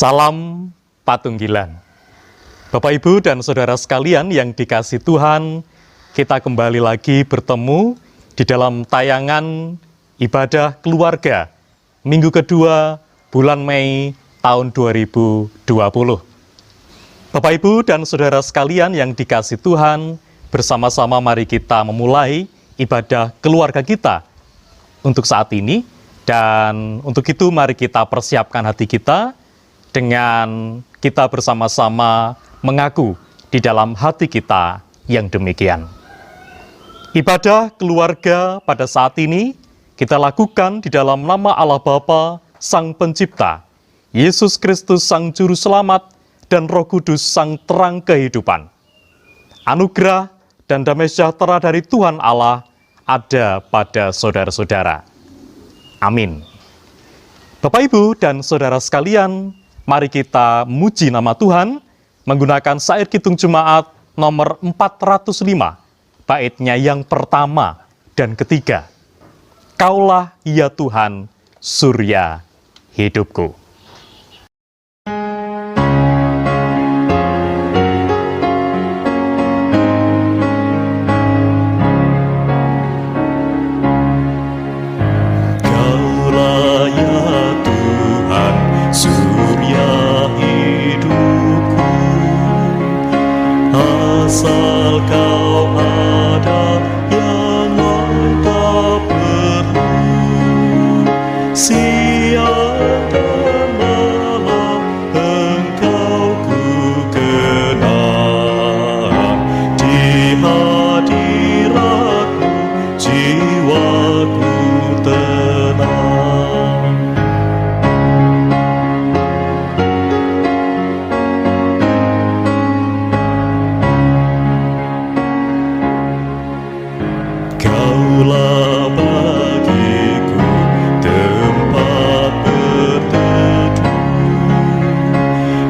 Salam Patunggilan. Bapak, Ibu, dan Saudara sekalian yang dikasihi Tuhan, kita kembali lagi bertemu di dalam tayangan ibadah keluarga minggu kedua bulan Mei tahun 2020. Bapak, Ibu, dan Saudara sekalian yang dikasihi Tuhan, bersama-sama mari kita memulai ibadah keluarga kita untuk saat ini. Dan untuk itu mari kita persiapkan hati kita dengan kita bersama-sama mengaku di dalam hati kita yang demikian. Ibadah keluarga pada saat ini kita lakukan di dalam nama Allah Bapa, Sang Pencipta, Yesus Kristus Sang Juru Selamat, dan Roh Kudus Sang Terang Kehidupan. Anugerah dan damai sejahtera dari Tuhan Allah ada pada saudara-saudara. Amin. Bapak, Ibu, dan Saudara sekalian, mari kita muji nama Tuhan menggunakan syair Kidung Jemaat nomor 405, baitnya yang pertama dan ketiga. Kaulah ya Tuhan, surya hidupku. Asal kau ada yang tak perlu, siang dan malam engkau ku kenang. Di hadiratmu jiwaku tenang. Kaulah bagiku tempat berteduh,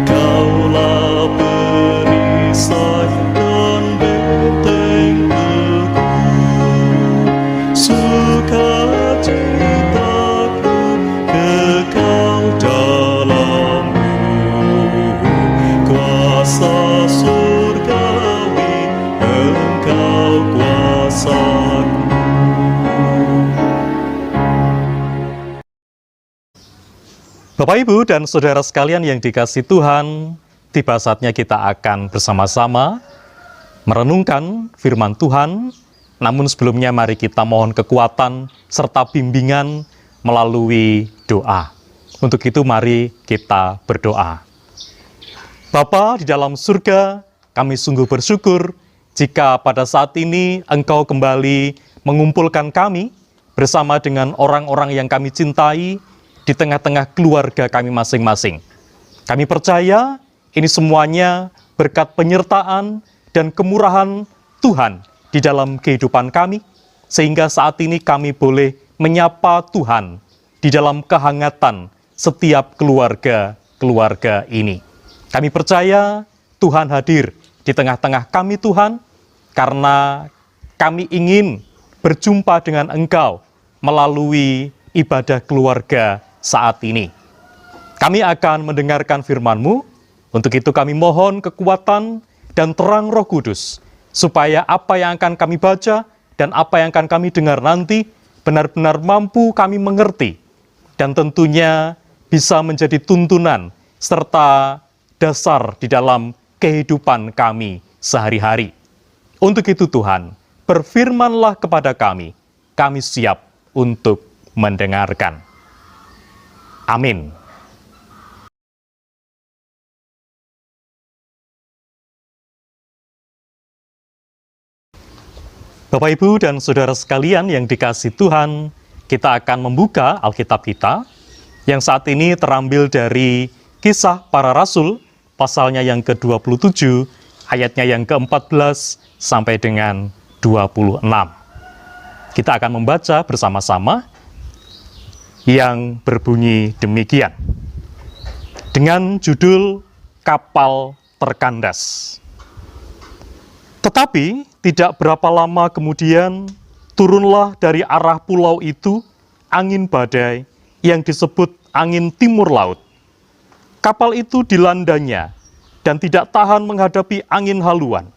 Kaulah perisai dan benteng teguh. Sukacitaku kekal dalam-Mu, kuasa surgawi Engkau kuasaku. Bapak, Ibu, dan Saudara sekalian yang dikasihi Tuhan, tiba saatnya kita akan bersama-sama merenungkan firman Tuhan. Namun sebelumnya mari kita mohon kekuatan serta bimbingan melalui doa. Untuk itu mari kita berdoa. Bapa di dalam surga, kami sungguh bersyukur jika pada saat ini Engkau kembali mengumpulkan kami bersama dengan orang-orang yang kami cintai di tengah-tengah keluarga kami masing-masing. Kami percaya ini semuanya berkat penyertaan dan kemurahan Tuhan di dalam kehidupan kami, sehingga saat ini kami boleh menyapa Tuhan di dalam kehangatan setiap keluarga ini. Kami percaya Tuhan hadir di tengah-tengah kami, Tuhan, karena kami ingin berjumpa dengan Engkau melalui ibadah keluarga saat ini. Kami akan mendengarkan firman-Mu. Untuk itu kami mohon kekuatan dan terang Roh Kudus, supaya apa yang akan kami baca dan apa yang akan kami dengar nanti benar-benar mampu kami mengerti, dan tentunya bisa menjadi tuntunan serta dasar di dalam kehidupan kami sehari-hari. Untuk itu Tuhan, berfirman-Lah kepada kami siap untuk mendengarkan. Amin. Bapak, Ibu, dan Saudara sekalian yang dikasihi Tuhan, kita akan membuka Alkitab kita yang saat ini terambil dari Kisah Para Rasul, pasalnya yang ke-27, ayatnya yang ke-14 sampai dengan 26. Kita akan membaca bersama-sama yang berbunyi demikian. Dengan judul Kapal Terkandas. Tetapi tidak berapa lama kemudian turunlah dari arah pulau itu angin badai yang disebut angin timur laut. kapal itu dilandanya dan tidak tahan menghadapi angin haluan.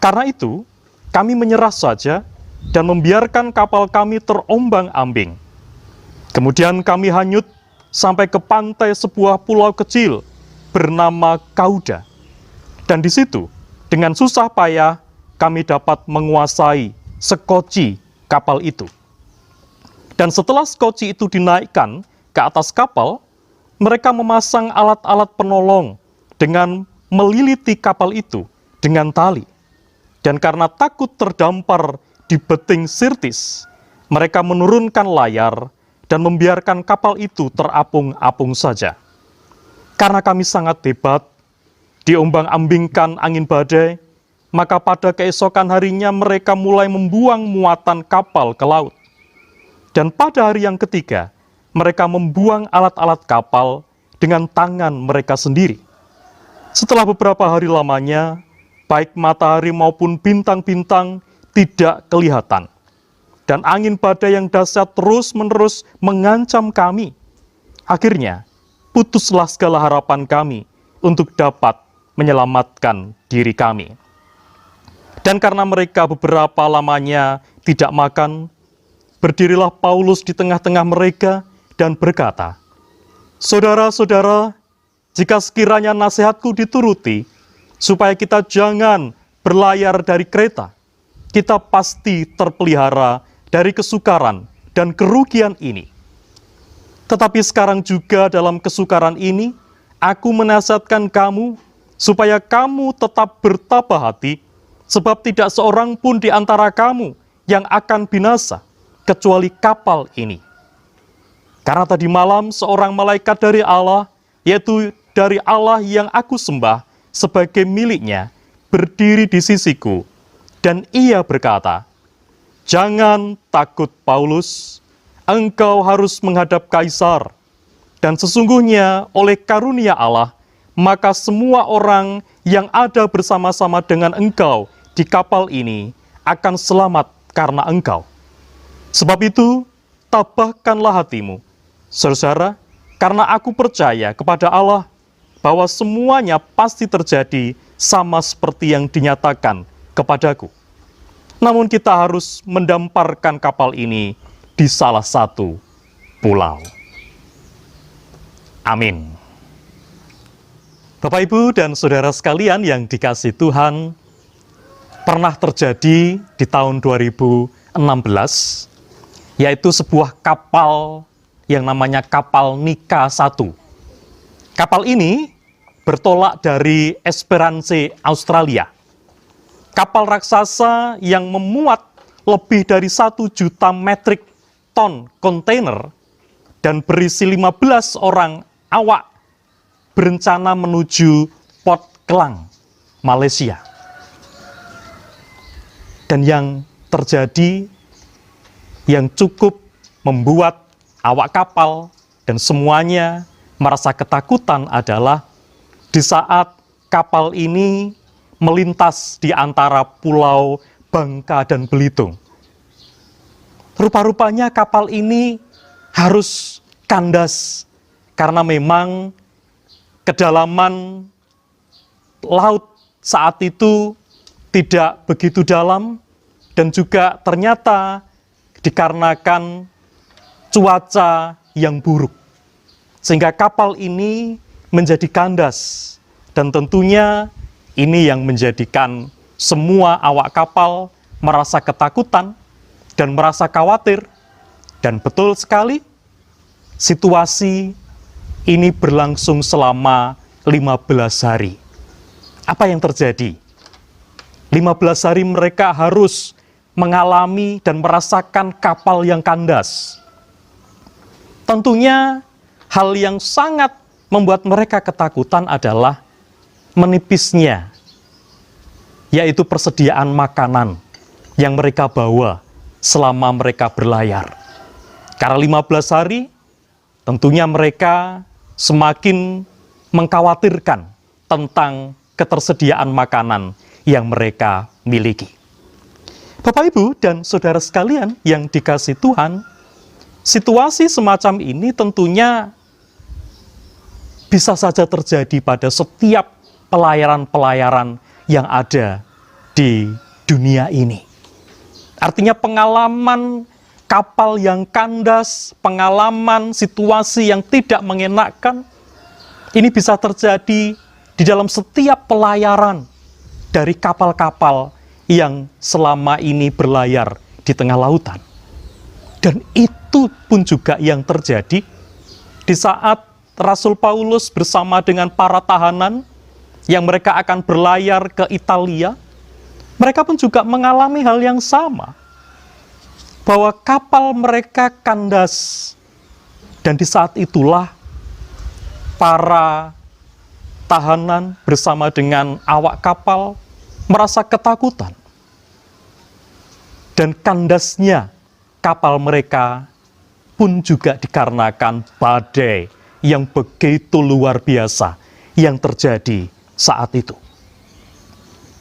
Karena itu, kami menyerah saja dan membiarkan kapal kami terombang-ambing. Kemudian kami hanyut sampai ke pantai sebuah pulau kecil bernama Kauda. Dan di situ, dengan susah payah, kami dapat menguasai sekoci kapal itu. Dan setelah sekoci itu dinaikkan ke atas kapal, mereka memasang alat-alat penolong dengan meliliti kapal itu dengan tali. Dan karena takut terdampar di beting Sirtis, mereka menurunkan layar dan membiarkan kapal itu terapung-apung saja. Karena kami sangat hebat, diombang-ambingkan angin badai, maka pada keesokan harinya mereka mulai membuang muatan kapal ke laut. Dan pada hari yang ketiga, mereka membuang alat-alat kapal dengan tangan mereka sendiri. Setelah beberapa hari lamanya, baik matahari maupun bintang-bintang tidak kelihatan. Dan angin badai yang dahsyat terus-menerus mengancam kami. Akhirnya, putuslah segala harapan kami untuk dapat menyelamatkan diri kami. Dan karena mereka beberapa lamanya tidak makan, berdirilah Paulus di tengah-tengah mereka dan berkata, "Saudara-saudara, jika sekiranya nasihatku dituruti, supaya kita jangan berlayar dari Kreta, kita pasti terpelihara dari kesukaran dan kerugian ini. Tetapi sekarang juga dalam kesukaran ini, aku menasihatkan kamu, supaya kamu tetap bertabah hati, sebab tidak seorang pun di antara kamu yang akan binasa, kecuali kapal ini. Karena tadi malam seorang malaikat dari Allah, yaitu dari Allah yang aku sembah sebagai miliknya, berdiri di sisiku, dan ia berkata, 'Jangan takut Paulus, engkau harus menghadap Kaisar, dan sesungguhnya oleh karunia Allah, maka semua orang yang ada bersama-sama dengan engkau di kapal ini akan selamat karena engkau. Sebab itu, tabahkanlah hatimu, saudara, karena aku percaya kepada Allah, bahwa semuanya pasti terjadi sama seperti yang dinyatakan kepadaku. Namun kita harus mendamparkan kapal ini di salah satu pulau." Amin. Bapak, Ibu, dan saudara sekalian yang dikasihi Tuhan, pernah terjadi di tahun 2016, yaitu sebuah kapal yang namanya kapal Nika 1. Kapal ini bertolak dari Esperance, Australia. Kapal raksasa yang memuat lebih dari 1 juta metrik ton kontainer dan berisi 15 orang awak berencana menuju Port Klang, Malaysia. Dan yang terjadi yang cukup membuat awak kapal dan semuanya merasa ketakutan adalah di saat kapal ini melintas di antara pulau Bangka dan Belitung. Rupa-rupanya kapal ini harus kandas karena memang kedalaman laut saat itu tidak begitu dalam dan juga ternyata dikarenakan cuaca yang buruk. Sehingga kapal ini menjadi kandas, dan tentunya ini yang menjadikan semua awak kapal merasa ketakutan dan merasa khawatir. Dan betul sekali, situasi ini berlangsung selama 15 hari. Apa yang terjadi? 15 hari mereka harus mengalami dan merasakan kapal yang kandas. Tentunya hal yang sangat membuat mereka ketakutan adalah menipisnya, yaitu persediaan makanan yang mereka bawa selama mereka berlayar. Karena 15 hari, tentunya mereka semakin mengkhawatirkan tentang ketersediaan makanan yang mereka miliki. Bapak, Ibu, dan saudara sekalian yang dikasihi Tuhan, situasi semacam ini tentunya bisa saja terjadi pada setiap pelayaran-pelayaran yang ada di dunia ini. Artinya pengalaman kapal yang kandas, pengalaman situasi yang tidak mengenakan, ini bisa terjadi di dalam setiap pelayaran dari kapal-kapal yang selama ini berlayar di tengah lautan. Dan itu pun juga yang terjadi di saat Rasul Paulus bersama dengan para tahanan yang mereka akan berlayar ke Italia. Mereka pun juga mengalami hal yang sama, bahwa kapal mereka kandas. Dan di saat itulah para tahanan bersama dengan awak kapal merasa ketakutan. Dan kandasnya kapal mereka pun juga dikarenakan badai yang begitu luar biasa yang terjadi saat itu.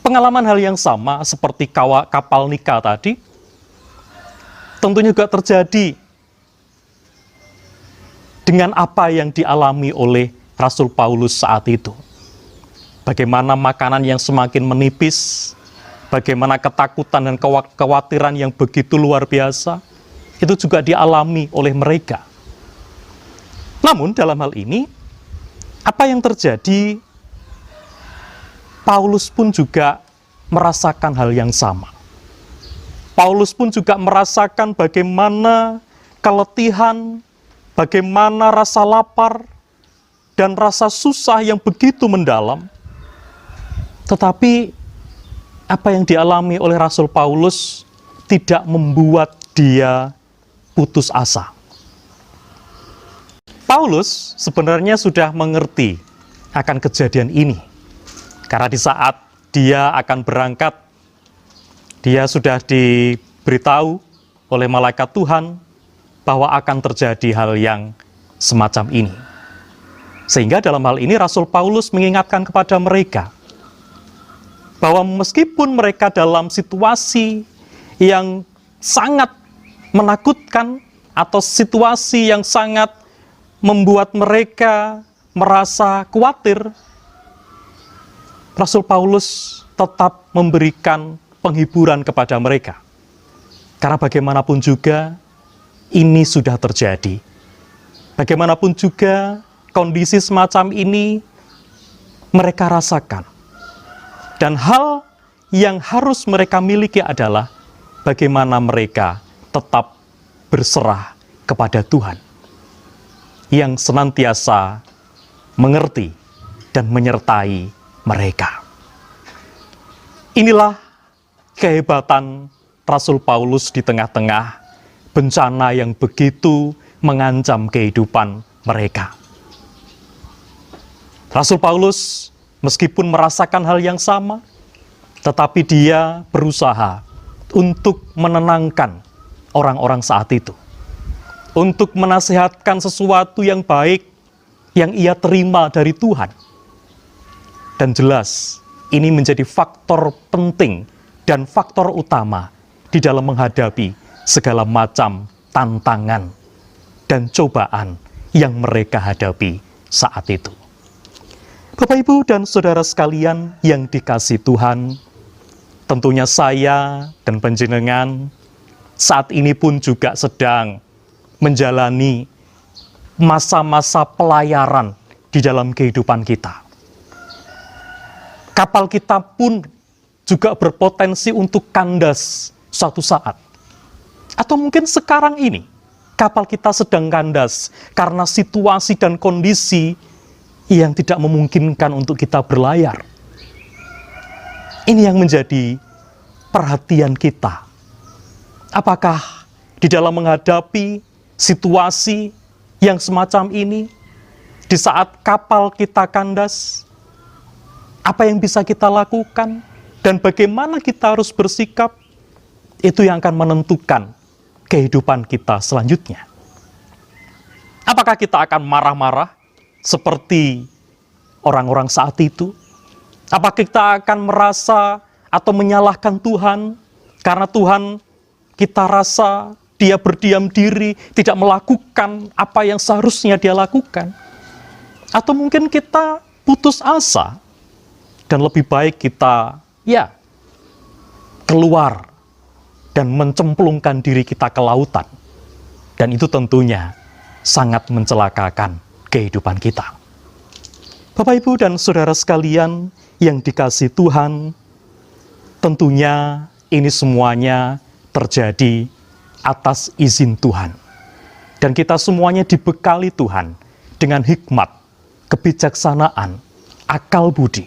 Pengalaman hal yang sama seperti kapal Nika tadi, tentunya juga terjadi dengan apa yang dialami oleh Rasul Paulus saat itu. Bagaimana makanan yang semakin menipis, bagaimana ketakutan dan kekhawatiran yang begitu luar biasa, itu juga dialami oleh mereka. Namun dalam hal ini, apa yang terjadi, Paulus pun juga merasakan hal yang sama. Paulus pun juga merasakan bagaimana keletihan, bagaimana rasa lapar, dan rasa susah yang begitu mendalam. Tetapi apa yang dialami oleh Rasul Paulus tidak membuat dia putus asa. Paulus sebenarnya sudah mengerti akan kejadian ini. Karena di saat dia akan berangkat, dia sudah diberitahu oleh malaikat Tuhan bahwa akan terjadi hal yang semacam ini. Sehingga dalam hal ini Rasul Paulus mengingatkan kepada mereka bahwa meskipun mereka dalam situasi yang sangat menakutkan atau situasi yang sangat membuat mereka merasa khawatir, Rasul Paulus tetap memberikan penghiburan kepada mereka. Karena bagaimanapun juga ini sudah terjadi. Bagaimanapun juga kondisi semacam ini mereka rasakan. Dan hal yang harus mereka miliki adalah bagaimana mereka tetap berserah kepada Tuhan yang senantiasa mengerti dan menyertai mereka. Inilah kehebatan Rasul Paulus di tengah-tengah bencana yang begitu mengancam kehidupan mereka. Rasul Paulus meskipun merasakan hal yang sama, tetapi dia berusaha untuk menenangkan orang-orang saat itu. Untuk menasihatkan sesuatu yang baik yang ia terima dari Tuhan. Dan jelas, ini menjadi faktor penting dan faktor utama di dalam menghadapi segala macam tantangan dan cobaan yang mereka hadapi saat itu. Bapak, Ibu, dan saudara sekalian yang dikasihi Tuhan, tentunya saya dan panjenengan saat ini pun juga sedang menjalani masa-masa pelayaran di dalam kehidupan kita. Kapal kita pun juga berpotensi untuk kandas suatu saat. Atau mungkin sekarang ini, kapal kita sedang kandas karena situasi dan kondisi yang tidak memungkinkan untuk kita berlayar. Ini yang menjadi perhatian kita. Apakah di dalam menghadapi situasi yang semacam ini, di saat kapal kita kandas, apa yang bisa kita lakukan dan bagaimana kita harus bersikap, itu yang akan menentukan kehidupan kita selanjutnya. Apakah kita akan marah-marah seperti orang-orang saat itu? Apakah kita akan merasa atau menyalahkan Tuhan karena Tuhan kita rasa dia berdiam diri, tidak melakukan apa yang seharusnya dia lakukan? Atau mungkin kita putus asa, dan lebih baik kita, keluar dan mencemplungkan diri kita ke lautan. Dan itu tentunya sangat mencelakakan kehidupan kita. Bapak, Ibu, dan saudara sekalian yang dikasihi Tuhan, tentunya ini semuanya terjadi atas izin Tuhan. Dan kita semuanya dibekali Tuhan dengan hikmat, kebijaksanaan, akal budi.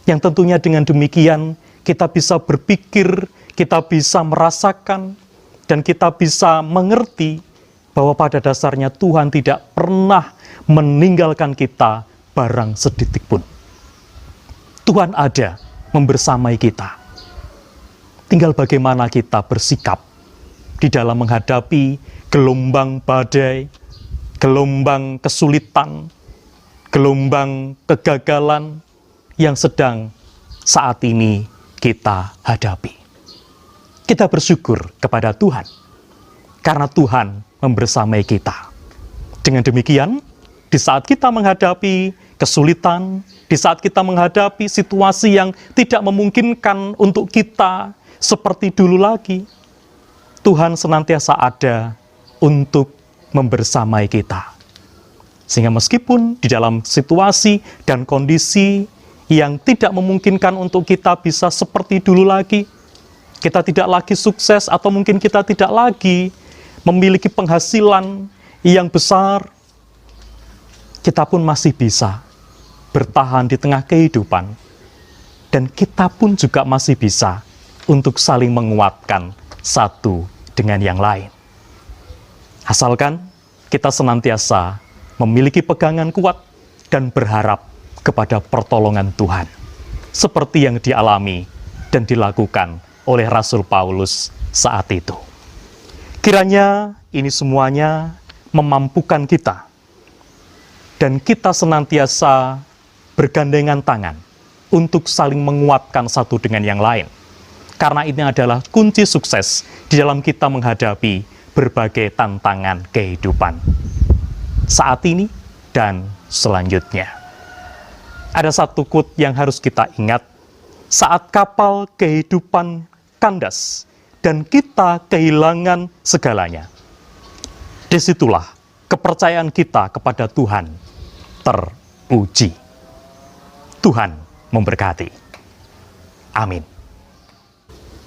Yang tentunya dengan demikian kita bisa berpikir, kita bisa merasakan, dan kita bisa mengerti bahwa pada dasarnya Tuhan tidak pernah meninggalkan kita barang setitik pun. Tuhan ada membersamai kita. Tinggal bagaimana kita bersikap di dalam menghadapi gelombang badai, gelombang kesulitan, gelombang kegagalan yang sedang saat ini kita hadapi. Kita bersyukur kepada Tuhan, karena Tuhan membersamai kita. Dengan demikian, di saat kita menghadapi kesulitan, di saat kita menghadapi situasi yang tidak memungkinkan untuk kita seperti dulu lagi, Tuhan senantiasa ada untuk membersamai kita. Sehingga meskipun di dalam situasi dan kondisi yang tidak memungkinkan untuk kita bisa seperti dulu lagi, kita tidak lagi sukses atau mungkin kita tidak lagi memiliki penghasilan yang besar, kita pun masih bisa bertahan di tengah kehidupan, dan kita pun juga masih bisa untuk saling menguatkan satu dengan yang lain. Asalkan kita senantiasa memiliki pegangan kuat dan berharap kepada pertolongan Tuhan, seperti yang dialami dan dilakukan oleh Rasul Paulus saat itu. Kiranya ini semuanya memampukan kita, dan kita senantiasa bergandengan tangan untuk saling menguatkan satu dengan yang lain. Karena ini adalah kunci sukses di dalam kita menghadapi berbagai tantangan kehidupan saat ini dan selanjutnya. Ada satu quote yang harus kita ingat, saat kapal kehidupan kandas dan kita kehilangan segalanya, disitulah kepercayaan kita kepada Tuhan terpuji. Tuhan memberkati. Amin.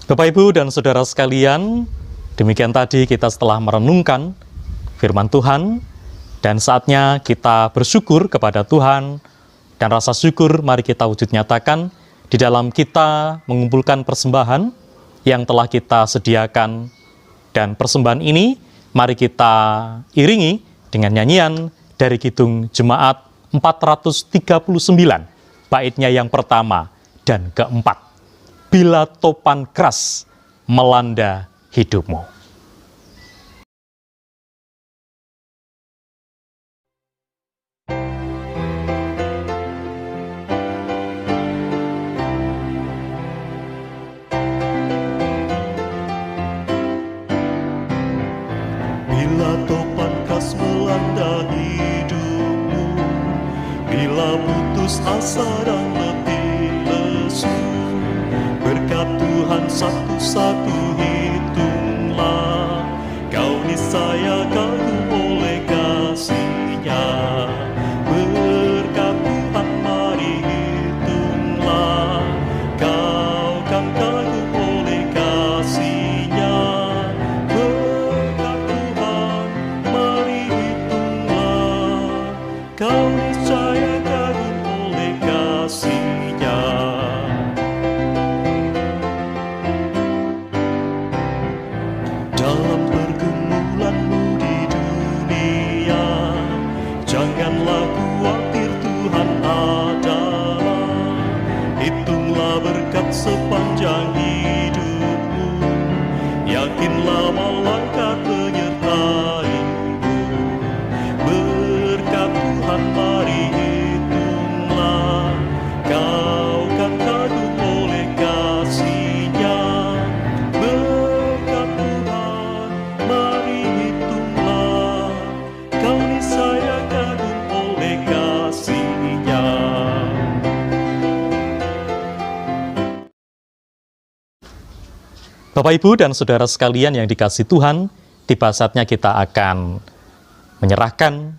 Bapak, Ibu, dan saudara sekalian, demikian tadi kita setelah merenungkan firman Tuhan, dan saatnya kita bersyukur kepada Tuhan, dan rasa syukur mari kita wujud nyatakan di dalam kita mengumpulkan persembahan yang telah kita sediakan. Dan persembahan ini mari kita iringi dengan nyanyian dari Kidung Jemaat 439, baitnya yang pertama dan keempat. Bila topan keras melanda hidupmu. Bila topan keras melanda hidupmu, bila putus asa dan letih lesu, berkat Tuhan satu-satu hitunglah, kau niscaya kagum oleh kasih-Nya. Berkat Tuhan mari hitunglah, kau kan kagum oleh kasih-Nya. Berkat Tuhan mari hitunglah, kau niscaya kagum oleh kasih-Nya. Dalam pergumulanmu di dunia, janganlah khawatir, Tuhan adalah. Hitunglah berkat sepanjang hidupmu, yakinlah malaikat menyertai-Mu. Berkat Tuhan mari hitunglah, kau kan kagum oleh kasih-Nya. Berkat Tuhan mari hitunglah, kau niscaya kagum oleh kasih-Nya. Bapak, Ibu, dan saudara sekalian yang dikasihi Tuhan, tiba saatnya kita akan menyerahkan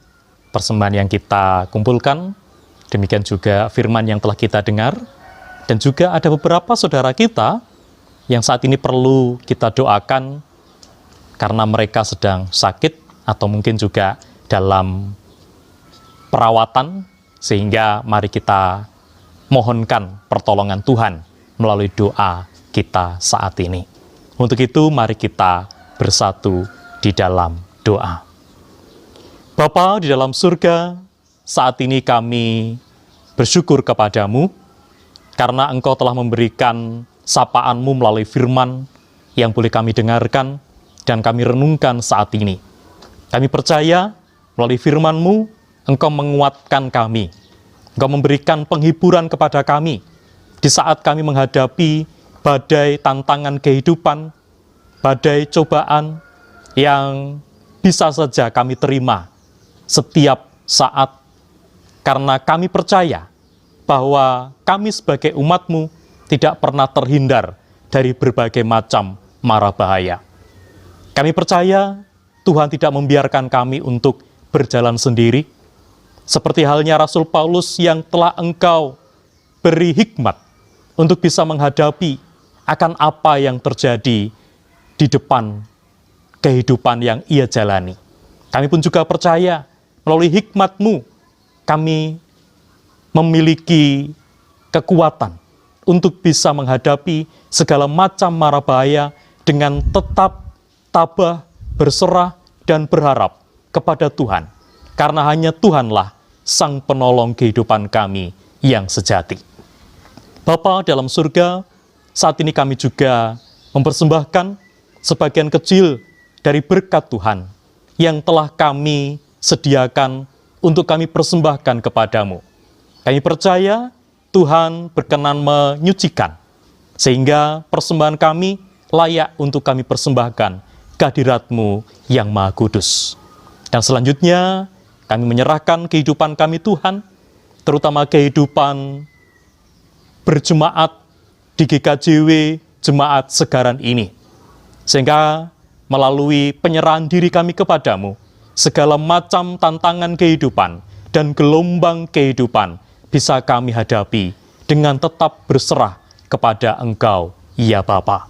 persembahan yang kita kumpulkan, demikian juga firman yang telah kita dengar, dan juga ada beberapa saudara kita yang saat ini perlu kita doakan karena mereka sedang sakit atau mungkin juga dalam perawatan, sehingga mari kita mohonkan pertolongan Tuhan melalui doa kita saat ini. Untuk itu, mari kita bersatu di dalam doa. Bapa di dalam surga, saat ini kami bersyukur kepadamu, karena Engkau telah memberikan sapaan-Mu melalui firman yang boleh kami dengarkan dan kami renungkan saat ini. Kami percaya melalui firman-Mu, Engkau menguatkan kami. Engkau memberikan penghiburan kepada kami di saat kami menghadapi badai tantangan kehidupan, badai cobaan yang bisa saja kami terima setiap saat, karena kami percaya bahwa kami sebagai umat-Mu tidak pernah terhindar dari berbagai macam mara bahaya. Kami percaya Tuhan tidak membiarkan kami untuk berjalan sendiri, seperti halnya Rasul Paulus yang telah Engkau beri hikmat untuk bisa menghadapi akan apa yang terjadi di depan kehidupan yang ia jalani. Kami pun juga percaya melalui hikmat-Mu, kami memiliki kekuatan untuk bisa menghadapi segala macam mara bahaya dengan tetap tabah, berserah, dan berharap kepada Tuhan. Karena hanya Tuhanlah Sang Penolong kehidupan kami yang sejati. Bapa dalam surga, saat ini kami juga mempersembahkan sebagian kecil dari berkat Tuhan yang telah kami sediakan untuk kami persembahkan kepadamu. Kami percaya Tuhan berkenan menyucikan, sehingga persembahan kami layak untuk kami persembahkan kehadirat-Mu yang Maha Kudus. Dan selanjutnya kami menyerahkan kehidupan kami Tuhan, terutama kehidupan berjemaat di GKJW Jemaat Segaran ini, sehingga melalui penyerahan diri kami kepadamu, segala macam tantangan kehidupan dan gelombang kehidupan bisa kami hadapi dengan tetap berserah kepada Engkau, ya Bapa.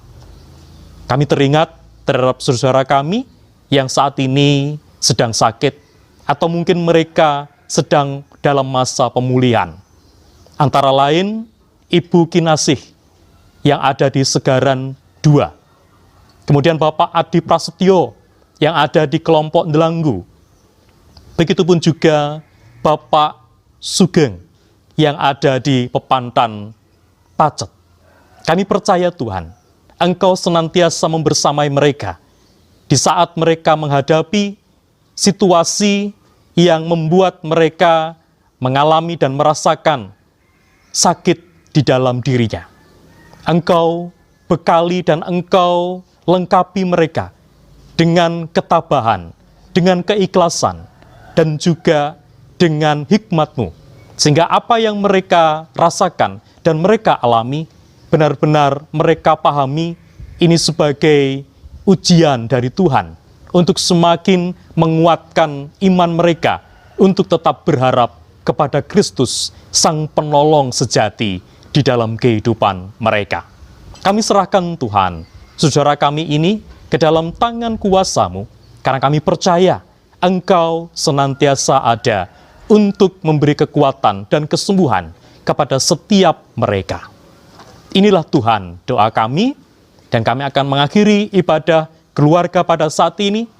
Kami teringat terhadap saudara kami yang saat ini sedang sakit, atau mungkin mereka sedang dalam masa pemulihan. Antara lain, Ibu Kinasih yang ada di Segaran 2. Kemudian Bapak Adi Prasetyo yang ada di kelompok Delanggu. Begitupun juga Bapak Sugeng yang ada di Pepantan Pacet. Kami percaya Tuhan, Engkau senantiasa membersamai mereka di saat mereka menghadapi situasi yang membuat mereka mengalami dan merasakan sakit di dalam dirinya. Engkau bekali dan Engkau lengkapi mereka dengan ketabahan, dengan keikhlasan, dan juga dengan hikmat-Mu, sehingga apa yang mereka rasakan dan mereka alami, benar-benar mereka pahami ini sebagai ujian dari Tuhan untuk semakin menguatkan iman mereka untuk tetap berharap kepada Kristus, Sang Penolong sejati di dalam kehidupan mereka. Kami serahkan Tuhan, saudara kami ini ke dalam tangan kuasa-Mu, karena kami percaya Engkau senantiasa ada untuk memberi kekuatan dan kesembuhan kepada setiap mereka. Inilah Tuhan doa kami, dan kami akan mengakhiri ibadah keluarga pada saat ini,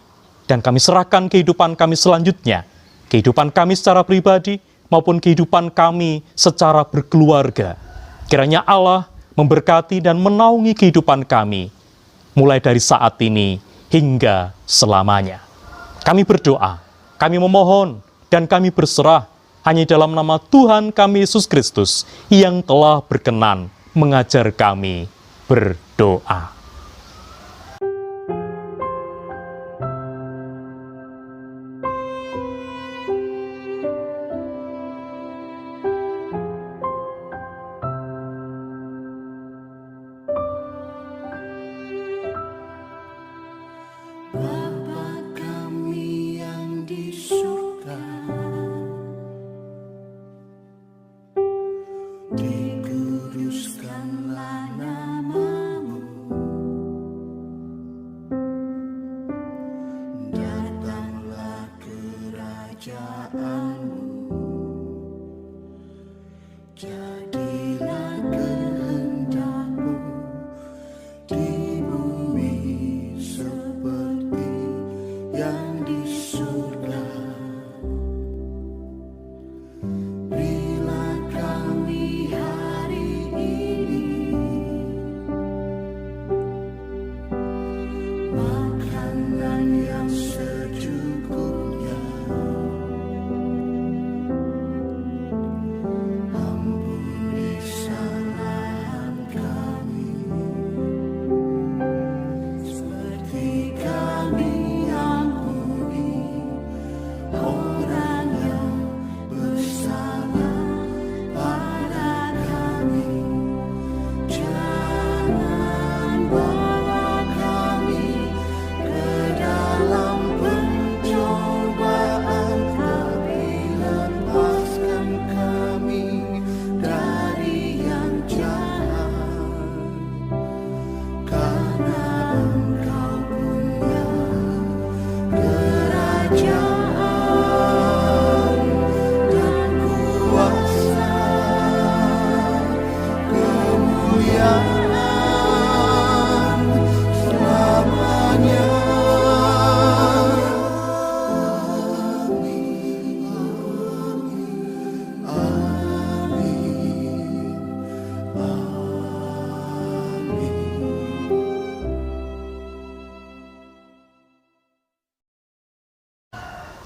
dan kami serahkan kehidupan kami selanjutnya, kehidupan kami secara pribadi maupun kehidupan kami secara berkeluarga. Kiranya Allah memberkati dan menaungi kehidupan kami, mulai dari saat ini hingga selamanya. Kami berdoa, kami memohon, dan kami berserah hanya dalam nama Tuhan kami Yesus Kristus yang telah berkenan mengajar kami berdoa.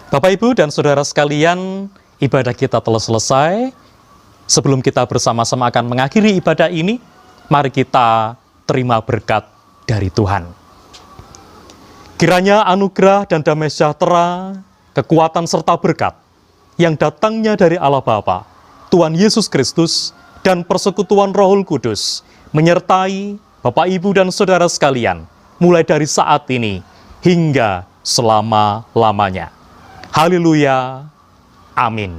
Bapak, Ibu, dan Saudara sekalian, ibadah kita telah selesai. Sebelum kita bersama-sama akan mengakhiri ibadah ini, mari kita terima berkat dari Tuhan. Kiranya anugerah dan damai sejahtera, kekuatan serta berkat yang datangnya dari Allah Bapa, Tuhan Yesus Kristus, dan persekutuan Rohul Kudus menyertai Bapak, Ibu, dan Saudara sekalian, mulai dari saat ini hingga selama-lamanya. Haleluya. Amin.